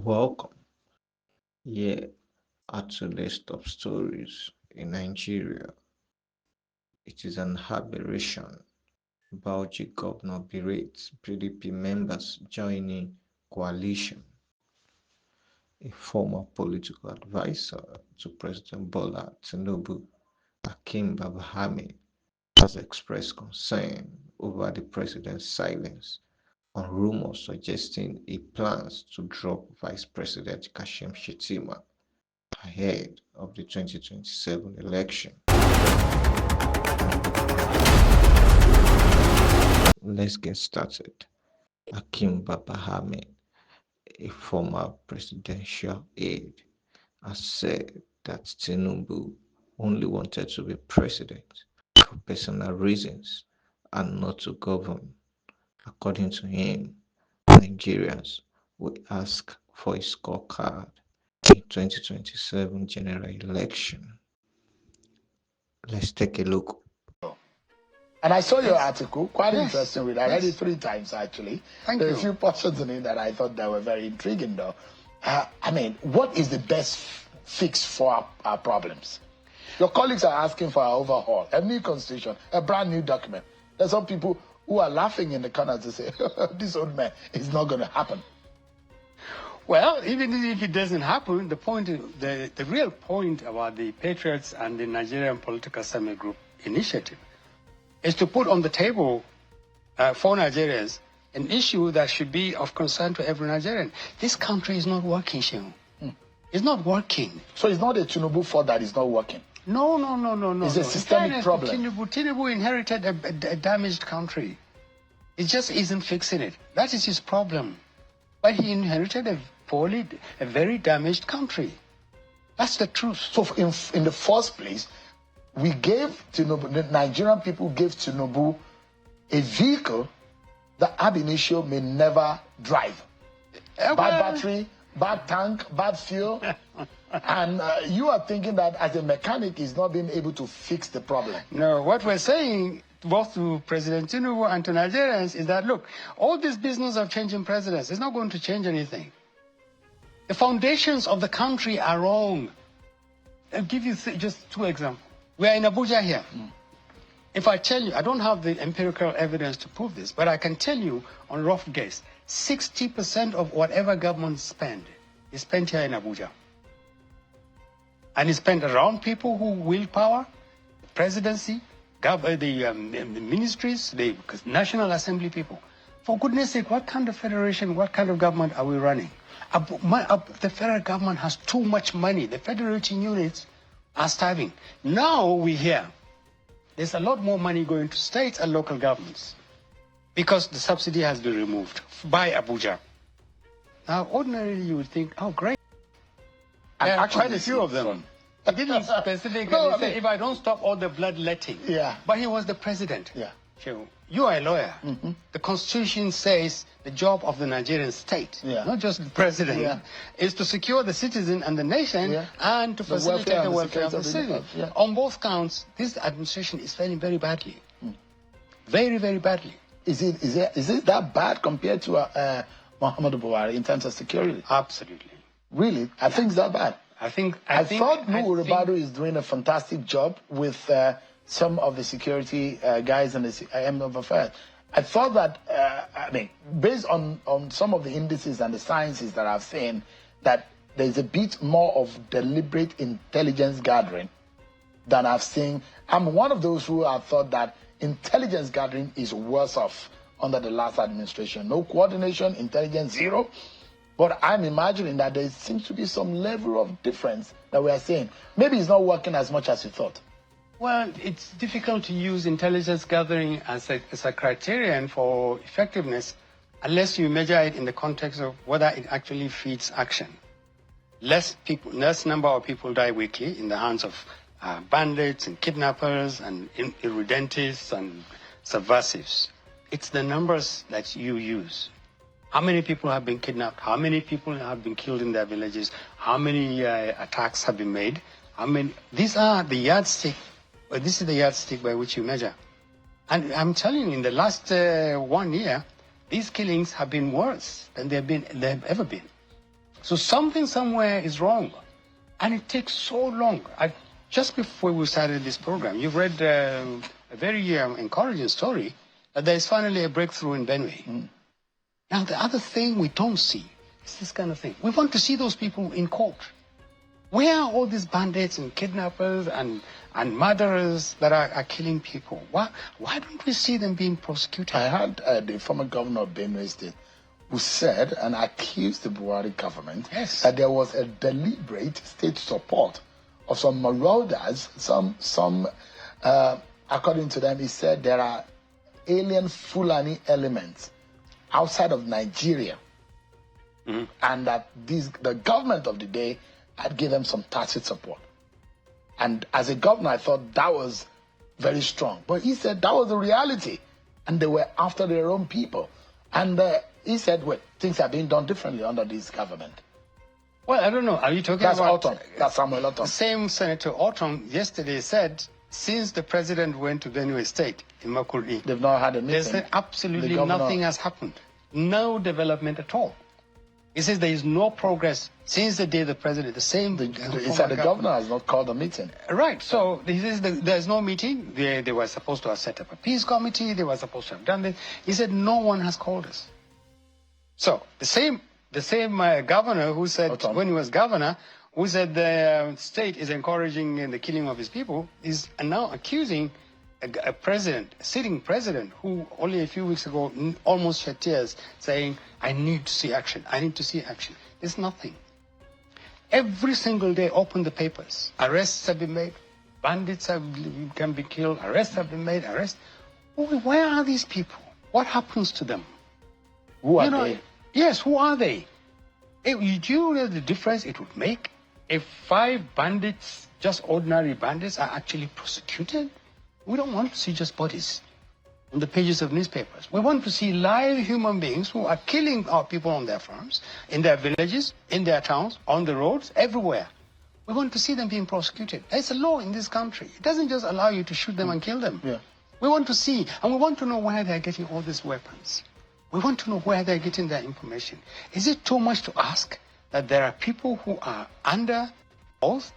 Welcome. Here are two list of stories in Nigeria. It is an aberration. Bauchi governor berates PDP members joining coalition. A former political advisor to President Bola Tinubu, Hakeem Baba-Ahmed, has expressed concern over the president's silence on rumors suggesting he plans to drop Vice President Kashim Shettima ahead of the 2027 election. Let's get started. Hakeem Baba-Ahmed, a former presidential aide, has said that Tinubu only wanted to be president for personal reasons and not to govern. According to him, Nigerians will ask for a scorecard in 2027 general election. Let's take a look. And I saw your article, quite interesting. I read it 3 times, actually. There are a few portions in it that I thought that were very intriguing, though. What is the best fix for our problems? Your colleagues are asking for an overhaul, a new constitution, a brand new document. There's some people who are laughing in the corner to say, this old man, it's not going to happen. Well, even if it doesn't happen, the real point about the Patriots and the Nigerian Political Summit Group initiative is to put on the table for Nigerians an issue that should be of concern to every Nigerian. This country is not working, Shehu. It's not working. So it's not a Tinubu fault that is not working? No. It's a systemic problem. Tinubu inherited a damaged country. It just isn't fixing it. That is his problem. But he inherited a very damaged country. That's the truth. So in the first place, we gave Tinubu, the Nigerian people gave Tinubu a vehicle that ab initio may never drive. Bad battery, bad tank, bad fuel. And you are thinking that as a mechanic, he's not being able to fix the problem. No, what we're saying, both to President Tinubu and to Nigerians, is that, look, all this business of changing presidents is not going to change anything. The foundations of the country are wrong. I'll give you just 2 examples. We are in Abuja here. If I tell you, I don't have the empirical evidence to prove this, but I can tell you on rough guess, 60% of whatever government spend is spent here in Abuja. And it's spent around people who will power, the presidency, the ministries, the National Assembly people. For goodness sake, what kind of federation, what kind of government are we running? The federal government has too much money. The federating units are starving. Now we hear there's a lot more money going to states and local governments because the subsidy has been removed by Abuja. Now, ordinarily, you would think, oh, great. And actually, quite a few of them. He didn't specifically say, if I don't stop all the bloodletting. Yeah. But he was the president. Yeah. So you are a lawyer. The Constitution says the job of the Nigerian state, not just the president, is to secure the citizen and the nation and to facilitate the welfare of the citizen. On both counts, this administration is failing very badly. Very, very badly. Is it that bad compared to Muhammadu Buhari in terms of security? Absolutely. Really? I think it's that bad. I thought Nuhu Ribadu is doing a fantastic job with some of the security guys in the IM of affairs. I thought that, based on some of the indices and the sciences that I've seen, that there's a bit more of deliberate intelligence gathering than I've seen. I'm one of those who have thought that intelligence gathering is worse off under the last administration. No coordination, intelligence zero. But I'm imagining that there seems to be some level of difference that we are seeing. Maybe it's not working as much as you thought. Well, it's difficult to use intelligence gathering as a criterion for effectiveness unless you measure it in the context of whether it actually feeds action. Less number of people die weekly in the hands of bandits and kidnappers and irredentists and subversives. It's the numbers that you use. How many people have been kidnapped? How many people have been killed in their villages? How many attacks have been made? These are the yardstick. This is the yardstick by which you measure. And I'm telling you, in the last 1 year, these killings have been worse than they've ever been. So something somewhere is wrong. And it takes so long. Just before we started this program, you've read a very encouraging story that there is finally a breakthrough in Benue. Now, the other thing we don't see is this kind of thing. We want to see those people in court. Where are all these bandits and kidnappers and murderers that are killing people? Why don't we see them being prosecuted? I heard the former governor of Benue State who said and accused the Buhari government that there was a deliberate state support of some marauders. According to them, he said there are alien Fulani elements outside of Nigeria, and that the government of the day had given them some tacit support. And as a governor, I thought that was very strong. But he said that was the reality, and they were after their own people. And he said, well, things are being done differently under this government. Well, I don't know. Are you talking That's about... Autumn. That's Samuel Autumn. The same Senator Autumn yesterday said, since the president went to Benue State in Makurdi, they've not had a meeting. They said absolutely nothing has happened. No development at all. He says there is no progress since the day the president, he said the governor has not called a meeting. Right. So he says there's no meeting. They were supposed to have set up a peace committee. They were supposed to have done this. He said no one has called us. So the same governor who said when he was governor, who said the state is encouraging the killing of his people, is now accusing a sitting president who only a few weeks ago almost shed tears saying, I need to see action. I need to see action. There's nothing. Every single day, open the papers. Arrests have been made. Bandits can be killed. Arrests have been made. Where are these people? What happens to them? Who are they? Yes, who are they? Do you know the difference it would make if 5 bandits, just ordinary bandits, are actually prosecuted? We don't want to see just bodies on the pages of newspapers. We want to see live human beings who are killing our people on their farms, in their villages, in their towns, on the roads, everywhere. We want to see them being prosecuted. There's a law in this country. It doesn't just allow you to shoot them and kill them. Yeah. We want to see, and we want to know where they're getting all these weapons. We want to know where they're getting their information. Is it too much to ask that there are people who are under oath,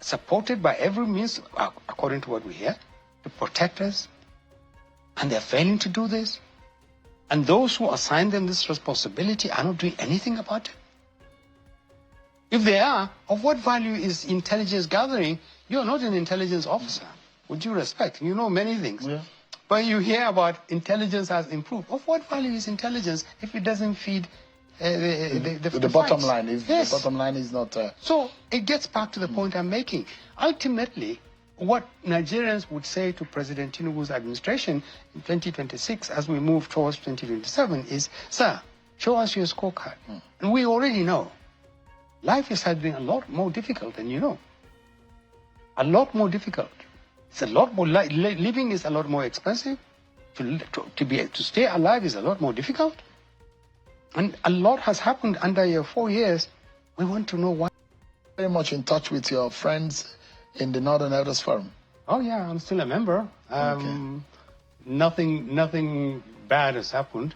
supported by every means, according to what we hear, to protect us, and they're failing to do this? And those who assign them this responsibility are not doing anything about it? If they are, of what value is intelligence gathering? You're not an intelligence officer, with due respect. You know many things. Yeah. But you hear about intelligence has improved. Of what value is intelligence if it doesn't feed the bottom line? If the bottom line is not... So it gets back to the point I'm making. Ultimately, what Nigerians would say to President Tinubu's administration in 2026 as we move towards 2027 is, sir, show us your scorecard. And we already know life has been a lot more difficult than you know. A lot more difficult. It's a lot more, living is a lot more expensive. To stay alive is a lot more difficult. And a lot has happened under your 4 years. We want to know why. Very much in touch with your friends in the Northern Elders Forum. Oh yeah, I'm still a member. Nothing bad has happened.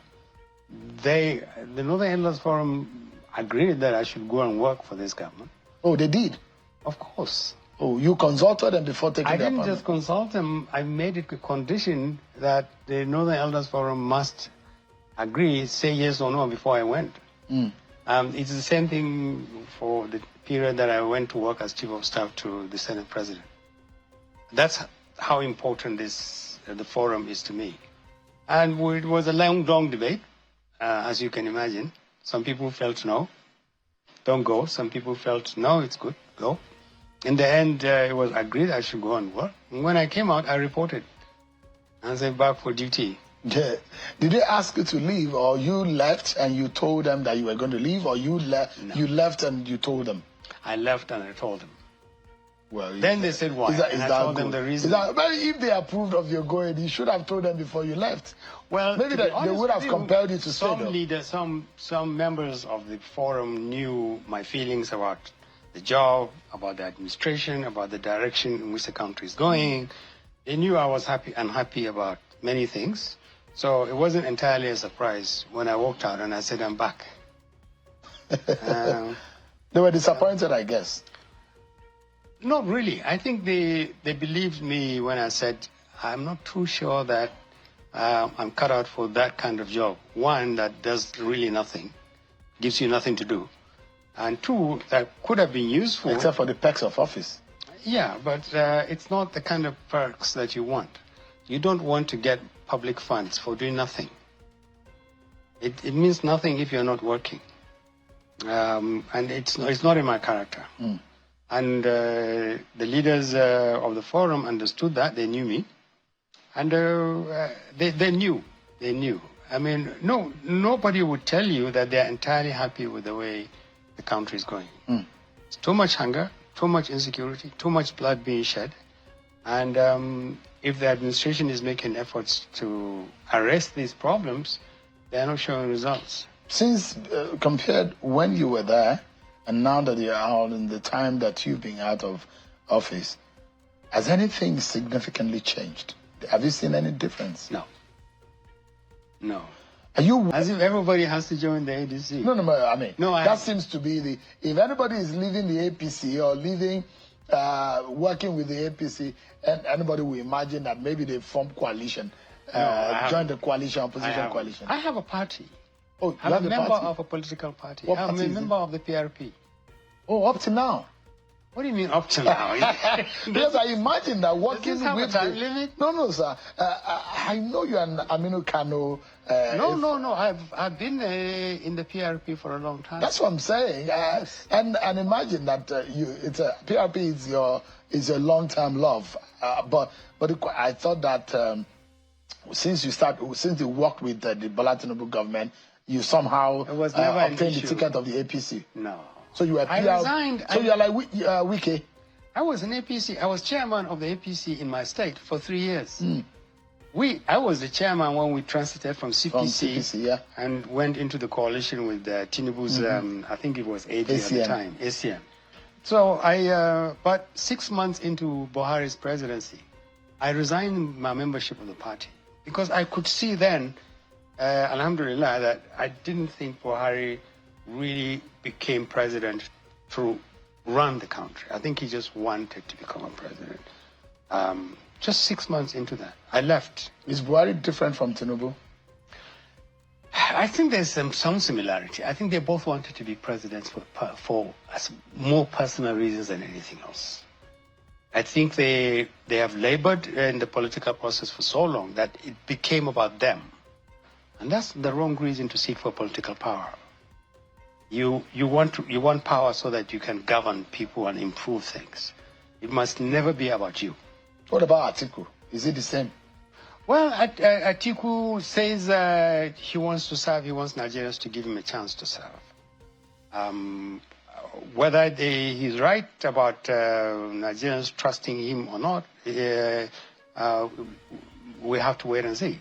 The Northern Elders Forum agreed that I should go and work for this government. Oh, they did? Of course. Oh, you consulted them before taking their appointment? I didn't just consult them. I made it a condition that the Northern Elders Forum must agree, say yes or no before I went. It's the same thing for the period that I went to work as Chief of Staff to the Senate President. That's how important the forum is to me. And it was a long debate, as you can imagine. Some people felt no, don't go. Some people felt no, it's good, go. In the end, it was agreed I should go and work. And when I came out, I reported. I said, back for duty. Yeah. Did they ask you to leave, or you left and you told them that you were going to leave, or you left and you told them? I left and I told them. Well, then they said why. I told them the reason. But if they approved of your going, you should have told them before you left. Well, maybe they would have compelled you to stay. Some leaders, some members of the forum knew my feelings about the job, about the administration, about the direction in which the country is going. They knew I was unhappy about many things. So it wasn't entirely a surprise when I walked out and I said, I'm back. They were disappointed, I guess. Not really. I think they believed me when I said, I'm not too sure that I'm cut out for that kind of job. One, that does really nothing, gives you nothing to do. And two, that could have been useful. Except for the perks of office. Yeah, but it's not the kind of perks that you want. You don't want to get public funds for doing nothing. It means nothing if you're not working. And it's not in my character. Mm. And the leaders of the forum understood that. They knew me. And they knew. I mean, nobody would tell you that they're entirely happy with the way the country is going. Mm. It's too much hunger, too much insecurity, too much blood being shed. And if the administration is making efforts to arrest these problems, they're not showing results. Since compared when you were there and now that you're out in the time that you've been out of office, has anything significantly changed? Have you seen any difference? No. Are you... As if everybody has to join the ADC. No, I mean, that seems to be the... If anybody is leaving the APC or leaving, working with the APC, and anybody will imagine that maybe they formed coalition, joined the coalition, opposition coalition. I have a party. Oh, I'm a member of a political party. What I'm party a member of the PRP. Oh, up to now? What do you mean up to now? Because I imagine that working with... time limit? No, sir. I know you're an Aminu Kano... No. I've been in the PRP for a long time. That's what I'm saying. Yes. And imagine that PRP is your long-term love. But I thought that since you worked with the Bola Tinubu government, you somehow obtained the ticket of the APC. No. So you were I resigned. So you're like Wike. I was an APC. I was chairman of the APC in my state for 3 years. Mm. I was the chairman when we transited from CPC, and went into the coalition with Tinubu's, I think it was AD at the time, ACM. So but 6 months into Buhari's presidency, I resigned my membership of the party because I could see then, alhamdulillah, that I didn't think Buhari really became president to run the country. I think he just wanted to become a president. Just 6 months into that, I left. Is Buhari different from Tinubu? I think there's some similarity. I think they both wanted to be presidents for more personal reasons than anything else. I think they have labored in the political process for so long that it became about them. And that's the wrong reason to seek for political power. You want power so that you can govern people and improve things. It must never be about you. What about Atiku? Is it the same? Well, Atiku says he wants to serve. He wants Nigerians to give him a chance to serve. Whether he's right about Nigerians trusting him or not, we have to wait and see.